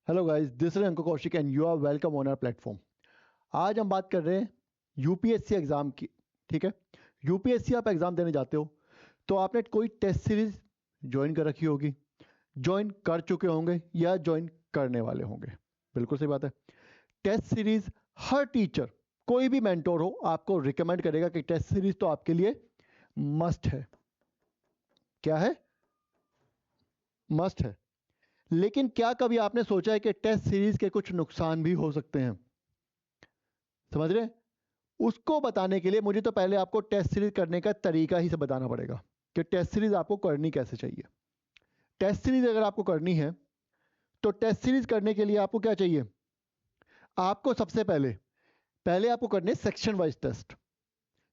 Hello guys, this is Ankur Kaushik and you are welcome on our platform. आज हम बात कर रहे हैं यूपीएससी एग्जाम की। ठीक है, यूपीएससी आप एग्जाम देने जाते हो तो आपने कोई टेस्ट सीरीज ज्वाइन कर रखी होगी, ज्वाइन कर चुके होंगे या ज्वाइन करने वाले होंगे। बिल्कुल सही बात है। टेस्ट सीरीज हर टीचर, कोई भी मेंटोर हो, आपको रिकमेंड करेगा कि टेस्ट सीरीज तो आपके लिए मस्ट है। क्या है? मस्ट है। लेकिन क्या कभी आपने सोचा है कि टेस्ट सीरीज के कुछ नुकसान भी हो सकते हैं? समझ रहे हैं? उसको बताने के लिए मुझे तो पहले आपको टेस्ट सीरीज करने का तरीका ही से बताना पड़ेगा कि टेस्ट सीरीज आपको करनी कैसे चाहिए। टेस्ट सीरीज अगर आपको करनी है तो टेस्ट सीरीज करने के लिए आपको क्या चाहिए? आपको सबसे पहले पहले आपको करने सेक्शन वाइज टेस्ट।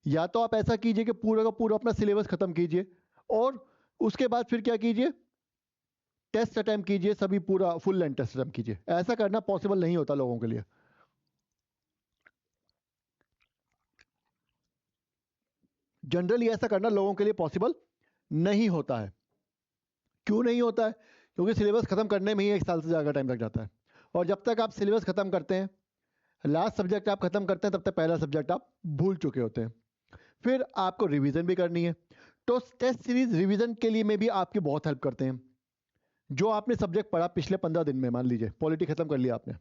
या तो आप ऐसा कीजिए कि पूरा का पूरा अपना सिलेबस खत्म कीजिए और उसके बाद फिर क्या कीजिए, टेस्ट अटेम्प्ट कीजिए, सभी पूरा फुल लेंथ टेस्ट अटेम्प्ट कीजिए। ऐसा करना पॉसिबल नहीं होता लोगों के लिए। जनरली ऐसा करना लोगों के लिए पॉसिबल नहीं होता है। क्यों नहीं होता है? क्योंकि सिलेबस खत्म करने में ही 1 साल से ज़्यादा टाइम लग जाता है। और जब तक आप सिलेबस खत्म करते हैं, लास्ट सब्जेक्ट आप खत्म करते हैं, तब तक पहला सब्जेक्ट आप भूल चुके होते हैं। फिर आपको रिवीजन भी करनी है। तो टेस्ट सीरीज रिवीजन के लिए में भी आपकी बहुत हेल्प करते हैं। जो आपने सब्जेक्ट पढ़ा पिछले 15 दिन में, मान लीजिए पॉलिटी खत्म कर लिया आपने,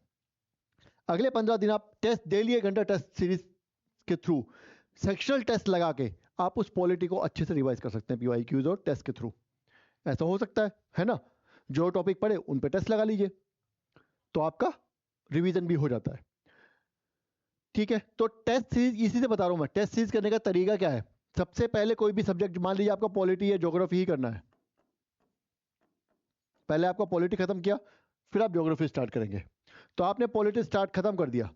अगले 15 दिन आप टेस्ट डेली 1 घंटा टेस्ट सीरीज के थ्रू सेक्शनल टेस्ट लगा के आप उस पॉलिटी को अच्छे से रिवाइज कर सकते हैं, पीवाई क्यूज और टेस्ट के थ्रू। ऐसा हो सकता है ना? जो टॉपिक पढ़े उन पे टेस्ट लगा लीजिए तो आपका रिवीजन भी हो जाता है। ठीक है, तो टेस्ट सीरीज इसी से बता रहा हूं मैं। टेस्ट सीरीज करने का तरीका क्या है? सबसे पहले कोई भी सब्जेक्ट, मान लीजिए आपका पॉलिटी या ज्योग्राफी ही करना है, पहले आपका पॉलिटी खत्म किया, फिर आप ज्योग्राफी स्टार्ट करेंगे। तो आपने पॉलिटी स्टार्ट खत्म कर दिया,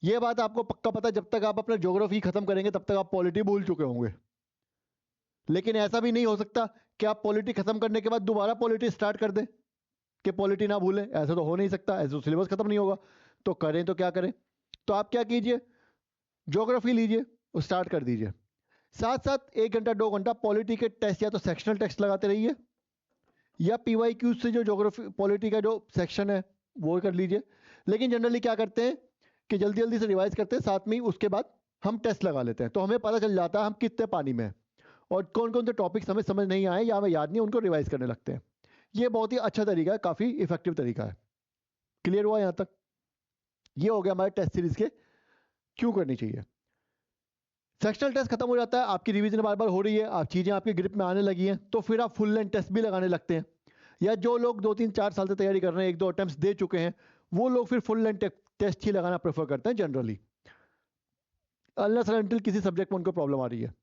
यह बात आपको पक्का पता है, जब तक आप अपना ज्योग्राफी खत्म करेंगे तब तक आप पॉलिटी भूल चुके होंगे। लेकिन ऐसा भी नहीं हो सकता कि आप पॉलिटी खत्म करने के बाद दोबारा पॉलिटी स्टार्ट कर दें कि पॉलिटी ना भूलें। ऐसा तो हो नहीं सकता, ऐसे तो सिलेबस खत्म नहीं होगा। तो करें तो क्या करें? तो आप क्या कीजिए, ज्योग्राफी लीजिए, स्टार्ट कर दीजिए। साथ साथ 1 घंटा 2 घंटा पॉलिटी के टेस्ट या तो सेक्शनल टेस्ट लगाते रहिए, या पीवाई क्यू से जो ज्योग्राफी पॉलिटी का जो सेक्शन है वो कर लीजिए। लेकिन जनरली क्या करते हैं कि जल्दी जल्दी से रिवाइज करते हैं, साथ में ही उसके बाद हम टेस्ट लगा लेते हैं, तो हमें पता चल जाता है हम कितने पानी में हैं और कौन कौन से टॉपिक्स हमें समझ नहीं आए या हमें याद नहीं, उनको रिवाइज करने लगते हैं। ये बहुत ही अच्छा तरीका है, काफ़ी इफेक्टिव तरीका है। क्लियर हुआ यहाँ तक? ये हो गया हमारे टेस्ट सीरीज के क्यों करनी चाहिए। सेक्शनल टेस्ट खत्म हो जाता है, आपकी रिवीजन बार बार हो रही है, आप चीज़ें आपके ग्रिप में आने लगी हैं, तो फिर आप फुल लेंथ टेस्ट भी लगाने लगते हैं। या जो लोग 2 3 4 साल से तैयारी कर रहे हैं, 1 2 अटेम्प्ट्स दे चुके हैं, वो लोग फिर फुल लेंथ टेस्ट ही लगाना प्रेफर करते हैं जनरली, अनलेस अनटिल किसी सब्जेक्ट में उनको प्रॉब्लम आ रही है।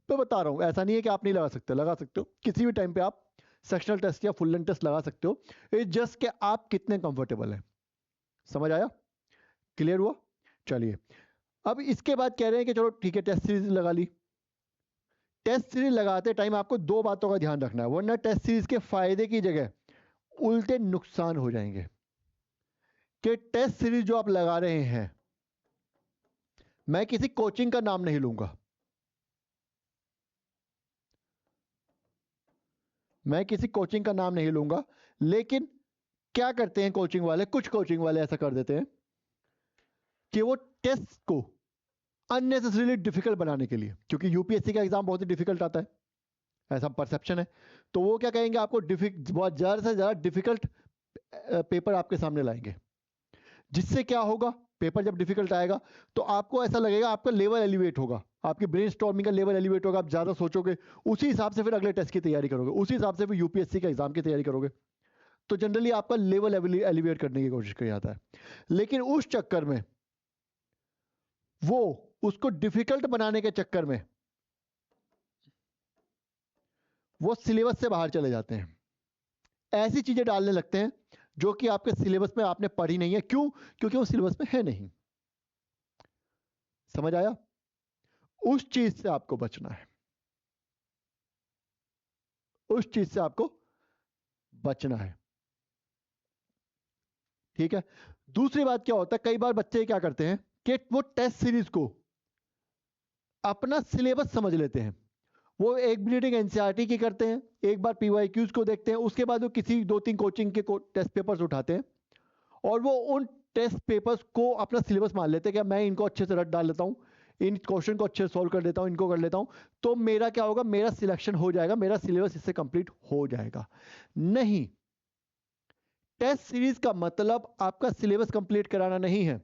तो बता रहा हूँ, ऐसा नहीं है कि आप नहीं लगा सकते, लगा सकते हो किसी भी टाइम पे आप सेक्शनल टेस्ट या फुल लेंथ टेस्ट लगा सकते हो। इट्स जस्ट कि आप कितने कंफर्टेबल हैं। समझ आया? क्लियर हुआ? चलिए, अब इसके बाद कह रहे हैं कि चलो ठीक है, टेस्ट सीरीज लगा ली। टेस्ट सीरीज लगाते टाइम आपको 2 बातों का ध्यान रखना है, वरना टेस्ट सीरीज के फायदे की जगह उल्टे नुकसान हो जाएंगे। कि टेस्ट सीरीज जो आप लगा रहे हैं, मैं किसी कोचिंग का नाम नहीं लूंगा, मैं किसी कोचिंग का नाम नहीं लूंगा, लेकिन क्या करते हैं कोचिंग वाले, कुछ कोचिंग वाले ऐसा कर देते हैं कि वो टेस्ट को अननेसेसरीली डिफिकल्ट बनाने के लिए, क्योंकि यूपीएससी का एग्जाम बहुत ही डिफिकल्ट आता है, ऐसा परसेप्शन है, तो वो क्या कहेंगे, आपको बहुत ज़्यादा से ज़्यादा डिफिकल्ट पेपर आपके सामने लाएंगे। जिससे क्या होगा, पेपर जब डिफिकल्ट आएगा तो आपको ऐसा लगेगा, आपका लेवल एलिवेट होगा, आपकी ब्रेन स्टॉर्मिंग का लेवल एलिवेट होगा, आप ज़्यादा सोचोगे, उसी हिसाब से फिर अगले टेस्ट की तैयारी करोगे, उसी हिसाब से फिर यूपीएससी के एग्जाम की तैयारी करोगे। तो जनरली आपका लेवल एलिवेट करने की कोशिश किया जाता है। लेकिन उस चक्कर में, वो उसको डिफिकल्ट बनाने के चक्कर में वो सिलेबस से बाहर चले जाते हैं, ऐसी चीजें डालने लगते हैं जो कि आपके सिलेबस में आपने पढ़ी नहीं है। क्यों? क्योंकि वो सिलेबस में है नहीं। समझ आया? उस चीज से आपको बचना है, उस चीज से आपको बचना है। ठीक है, दूसरी बात क्या होता है, कई बार बच्चे क्या करते हैं कि वो टेस्ट सीरीज को अपना सिलेबस समझ लेते हैं, वो एक मीटिंग एनसीईआरटी की करते हैं, एक बार पीवाईक्यूज को देखते हैं, उसके बाद वो किसी 2-3 कोचिंग के टेस्ट पेपर्स उठाते हैं और वो उन टेस्ट पेपर्स को अपना सिलेबस मान लेते हैं कि मैं इनको अच्छे से रट डाल लेता हूँ, इन क्वेश्चन को अच्छे से सॉल्व कर देता हूँ, इनको कर लेता हूँ, तो मेरा क्या होगा, मेरा सिलेक्शन हो जाएगा, मेरा सिलेबस इससे कंप्लीट हो जाएगा। नहीं, टेस्ट सीरीज का मतलब आपका सिलेबस कंप्लीट कराना नहीं है।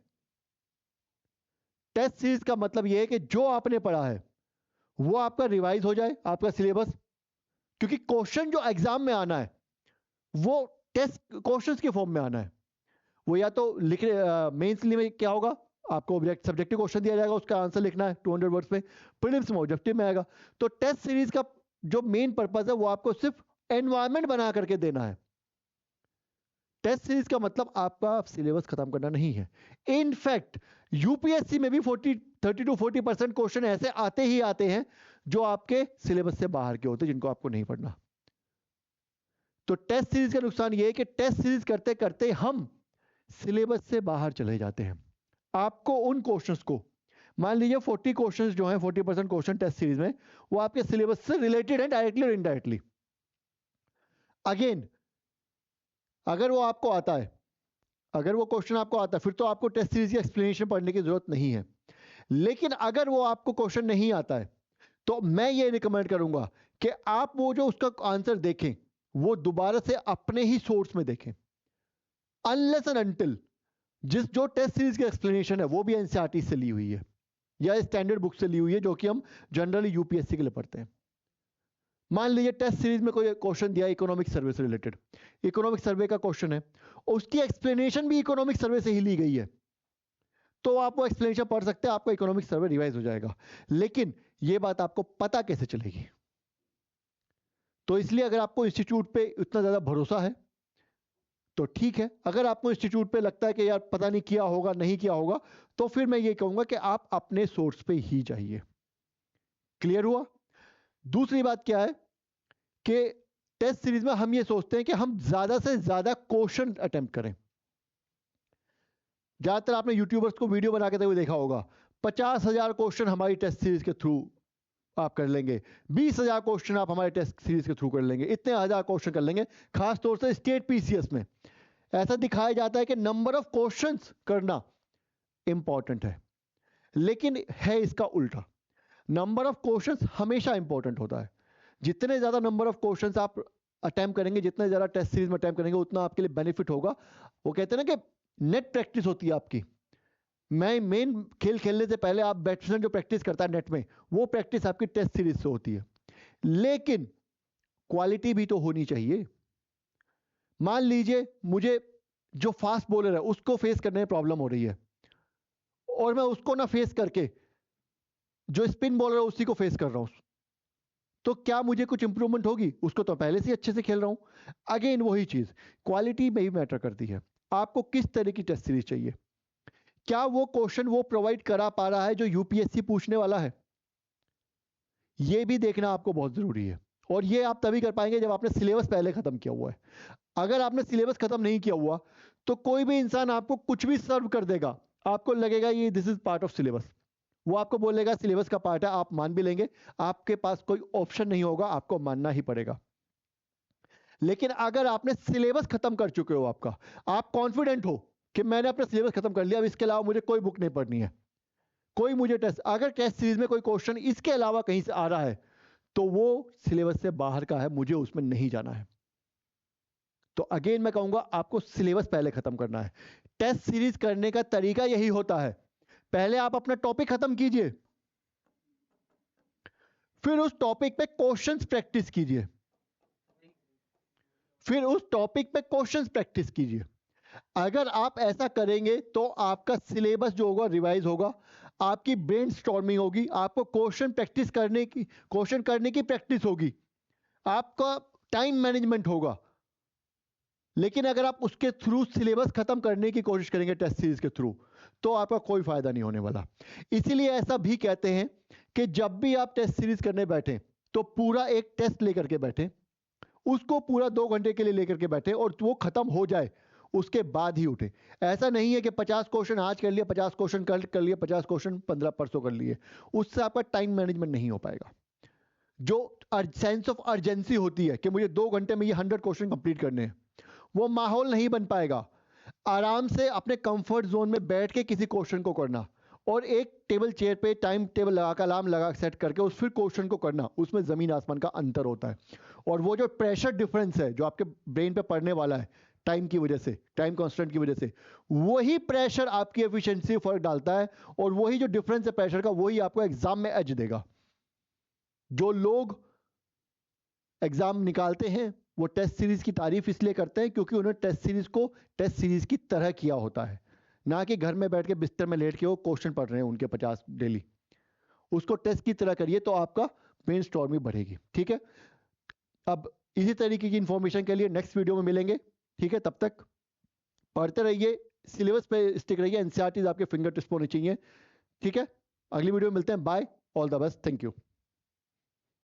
टेस्ट सीरीज का मतलब यह है कि जो आपने पढ़ा है वो आपका रिवाइज हो जाए, आपका सिलेबस, क्योंकि क्वेश्चन जो एग्जाम में आना है वो टेस्ट क्वेश्चंस के फॉर्म में आना है। वो या तो लिख मेंस में क्या होगा, आपको ऑब्जेक्ट सब्जेक्टिव क्वेश्चन दिया जाएगा, उसका आंसर लिखना है 200 वर्ड्स में, प्रीलिम्स में ऑब्जेक्टिव में आएगा। तो टेस्ट सीरीज का जो मेन पर्पस है वो आपको सिर्फ एनवायरनमेंट बना करके देना है। टेस्ट सीरीज का मतलब आपका सिलेबस खत्म करना नहीं है। इनफैक्ट यूपीएससी में भी 30 to 40% क्वेश्चन ऐसे आते ही आते हैं जो आपके सिलेबस से बाहर के होते हैं, जिनको आपको नहीं पढ़ना। तो टेस्ट सीरीज का नुकसान यह है कि टेस्ट सीरीज करते करते हम सिलेबस से बाहर चले जाते हैं। आपको उन क्वेश्चंस को, मान लीजिए 40 क्वेश्चंस जो हैं, 40% क्वेश्चन टेस्ट सीरीज में वो आपके सिलेबस से रिलेटेड है डायरेक्टली और इनडायरेक्टली। अगेन अगर वो आपको आता है, अगर वो क्वेश्चन आपको आता है, फिर तो आपको टेस्ट सीरीज की एक्सप्लेनेशन पढ़ने की जरूरत नहीं है। लेकिन अगर वो आपको क्वेश्चन नहीं आता है तो मैं ये रिकमेंड करूंगा कि आप वो जो उसका आंसर देखें वो दोबारा से अपने ही सोर्स में देखें, अनलेस एंड अनटिल जो टेस्ट सीरीज की एक्सप्लेनेशन है वो भी एनसीईआरटी से ली हुई है या स्टैंडर्ड बुक से ली हुई है, जो कि हम जनरली यूपीएससी के लिए पढ़ते हैं। मान लीजिए टेस्ट सीरीज में कोई क्वेश्चन दिया इकोनॉमिक सर्वे से रिलेटेड, इकोनॉमिक सर्वे का क्वेश्चन है, उसकी एक्सप्लेनेशन भी इकोनॉमिक सर्वे से ही ली गई है, तो आप वो एक्सप्लेनेशन पढ़ सकते हैं, आपका इकोनॉमिक सर्वे रिवाइज हो जाएगा। लेकिन ये बात आपको पता कैसे चलेगी? तो इसलिए अगर आपको इंस्टीट्यूट पे इतना ज्यादा भरोसा है तो ठीक है, अगर आपको इंस्टीट्यूट पे लगता है कि यार पता नहीं किया होगा, नहीं किया होगा, तो फिर मैं ये कहूंगा कि आप अपने सोर्स पे ही जाइए। क्लियर हुआ? दूसरी बात क्या है कि टेस्ट सीरीज में हम ये सोचते हैं कि हम ज्यादा से ज्यादा क्वेश्चन अटेम्प्ट करें। ज्यादातर आपने यूट्यूबर्स को वीडियो बना के हुए देखा होगा, 50,000 क्वेश्चन हमारी टेस्ट सीरीज के थ्रू आप कर लेंगे, 20,000 क्वेश्चन आप हमारे टेस्ट सीरीज के थ्रू कर लेंगे, इतने हजार क्वेश्चन कर लेंगे। खासतौर से स्टेट पीसीएस में ऐसा दिखाया जाता है कि नंबर ऑफ क्वेश्चंस करना इंपॉर्टेंट है, लेकिन है इसका उल्टा। नंबर ऑफ क्वेश्चंस हमेशा इंपॉर्टेंट होता है। जितने ज्यादा नंबर ऑफ क्वेश्चंस आप अटेम्प्ट करेंगे, जितने ज्यादा टेस्ट सीरीज में अटेम्प्ट करेंगे, उतना आपके लिए बेनिफिट होगा। वो कहते हैं ना कि नेट प्रैक्टिस होती है आपकी। मैं मेन खेल खेलने से पहले आप बैट्समैन जो प्रैक्टिस करता है नेट में, वो प्रैक्टिस आपकी टेस्ट सीरीज से होती है। लेकिन क्वालिटी भी तो होनी चाहिए। मान लीजिए मुझे जो फास्ट बॉलर है उसको फेस करने में प्रॉब्लम हो रही है और मैं उसको ना फेस करके जो स्पिन बॉलर है उसी को फेस कर रहा हूं, तो क्या मुझे कुछ इंप्रूवमेंट होगी? उसको तो पहले से अच्छे से खेल रहा हूं। अगेन वही चीज, क्वालिटी में ही मैटर करती है। आपको किस तरह की टेस्ट सीरीज चाहिए? क्या वो क्वेश्चन वो प्रोवाइड करा पा रहा है जो यूपीएससी पूछने वाला है? ये भी देखना आपको बहुत जरूरी है। और ये आप तभी कर पाएंगे जब आपने सिलेबस पहले खत्म किया हुआ है। अगर आपने सिलेबस खत्म नहीं किया हुआ तो कोई भी इंसान आपको कुछ भी सर्व कर देगा, आपको लगेगा ये this is part of syllabus. वो आपको बोलेगा सिलेबस का पार्ट है, आप मान भी लेंगे, आपके पास कोई ऑप्शन नहीं होगा, आपको मानना ही पड़ेगा। लेकिन अगर आपने सिलेबस खत्म कर चुके हो, आपका आप कॉन्फिडेंट हो कि मैंने अपना सिलेबस खत्म कर लिया, अब इसके अलावा मुझे कोई बुक नहीं पढ़नी है, कोई मुझे टेस्ट, अगर टेस्ट सीरीज में कोई क्वेश्चन इसके अलावा कहीं से आ रहा है तो वो सिलेबस से बाहर का है, मुझे उसमें नहीं जाना है। तो अगेन मैं कहूंगा आपको सिलेबस पहले खत्म करना है। टेस्ट सीरीज करने का तरीका यही होता है, पहले आप अपना टॉपिक खत्म कीजिए, फिर उस टॉपिक पे क्वेश्चंस प्रैक्टिस कीजिए, फिर उस टॉपिक पे क्वेश्चंस प्रैक्टिस कीजिए। अगर आप ऐसा करेंगे तो आपका सिलेबस जो होगा रिवाइज होगा, आपकी ब्रेन स्टॉर्मिंग होगी, आपको क्वेश्चन करने की प्रैक्टिस होगी, आपका टाइम मैनेजमेंट होगा। लेकिन अगर आप उसके थ्रू सिलेबस खत्म करने की कोशिश करेंगे टेस्ट सीरीज के थ्रू, तो आपका कोई फायदा नहीं होने वाला। इसीलिए ऐसा भी कहते हैं कि जब भी आप टेस्ट सीरीज करने बैठे तो पूरा एक टेस्ट लेकर के बैठे, उसको पूरा 2 घंटे के लिए लेकर के बैठे और वो खत्म हो जाए उसके बाद ही उठे। ऐसा नहीं है कि 50 क्वेश्चन आज कर लिया, 50 क्वेश्चन कल कर लिया, 50 क्वेश्चन 15 परसों कर लिए, उससे आपका टाइम मैनेजमेंट नहीं हो पाएगा। जो सेंस ऑफ अर्जेंसी होती है कि मुझे 2 घंटे में ये 100 क्वेश्चन कंप्लीट करने हैं, वो माहौल नहीं बन पाएगा। आराम से अपने कंफर्ट जोन में बैठ के किसी क्वेश्चन को करना, और एक टेबल चेयर पे टाइम टेबल लगा कर, अलार्म लगा सेट करके उस फिर क्वेश्चन को करना, उसमें ज़मीन आसमान का अंतर होता है। और वो जो प्रेशर डिफरेंस है जो आपके ब्रेन पे पड़ने वाला है टाइम की वजह से, टाइम कांस्टेंट की वजह से, वही प्रेशर आपकी एफिशिएंसी फर्क डालता है, और वही जो डिफरेंस है प्रेशर का, वही आपको एग्जाम में एज देगा। जो लोग एग्जाम निकालते हैं वो टेस्ट सीरीज की तारीफ इसलिए करते हैं क्योंकि उन्होंने टेस्ट सीरीज को टेस्ट सीरीज की तरह किया होता है, ना कि घर में बैठ के बिस्तर में लेट के वो क्वेश्चन पढ़ रहे हैं उनके 50 डेली। उसको टेस्ट की तरह करिए तो आपका ब्रेन स्टॉर्म भी बढ़ेगी। ठीक है, अब इसी तरीके की इंफॉर्मेशन के लिए नेक्स्ट वीडियो में मिलेंगे। ठीक है, तब तक पढ़ते रहिए, सिलेबस पे स्टिक रहिए, एनसीईआरटी आपके फिंगर टिप्स पर होनी चाहिए। ठीक है, अगली वीडियो में मिलते हैं। Bye, all the best, thank you.